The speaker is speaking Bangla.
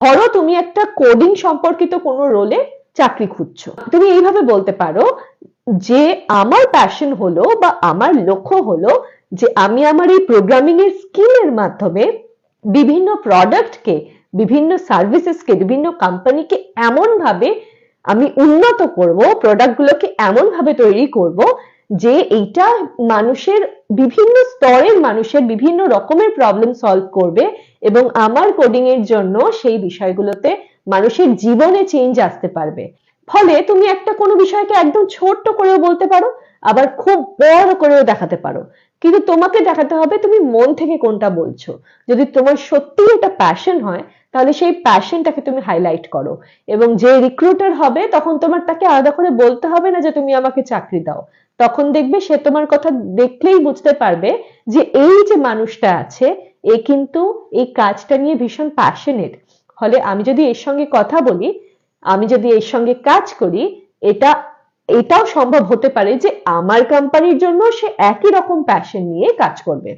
ধরো তুমি একটা কোডিং সম্পর্কিত কোনো রোলে চাকরি খুঁজছো, তুমি এইভাবে বলতে পারো যে আমার প্যাশন হলো বা আমার লক্ষ্য হলো যে আমি আমার এই প্রোগ্রামিং এর স্কিলের মাধ্যমে বিভিন্ন প্রোডাক্টকে, বিভিন্ন সার্ভিসেসকে, বিভিন্ন কোম্পানিকে এমন ভাবে আমি উন্নত করব, প্রোডাক্টগুলোকে এমন ভাবে তৈরি করব যে এইটা মানুষের বিভিন্ন স্তরের মানুষের বিভিন্ন রকমের প্রবলেম সলভ করবে এবং আমার কোডিং এর জন্য সেই বিষয়গুলোতে মানুষের জীবনে চেঞ্জ আসতে পারবে। ফলে তুমি একটা কোনো বিষয়কে একদম ছোট্ট করেও বলতে পারো, আবার খুব বড় করেও দেখাতে পারো, কিন্তু তোমাকে দেখাতে হবে তুমি মন থেকে কোনটা বলছো। যদি তোমার সত্যি এটা প্যাশন হয় তাহলে সেই প্যাশনটাকে তুমি হাইলাইট করো, এবং যে রিক্রুটার হবে তখন তোমার তাকে আলাদা করে বলতে হবে না যে তুমি আমাকে চাকরি দাও। তখন দেখবে সে তোমার কথা দেখলেই বুঝতে পারবে যে এই যে মানুষটা আছে এ কিন্তু এই কাজটা নিয়ে ভীষণ প্যাশনেট। ফলে আমি যদি এর সঙ্গে কথা বলি, আমি যদি এর সঙ্গে কাজ করি, এটা এটাও সম্ভব হতে পারে যে আমার কোম্পানির জন্য সে একই রকম প্যাশন নিয়ে কাজ করবে।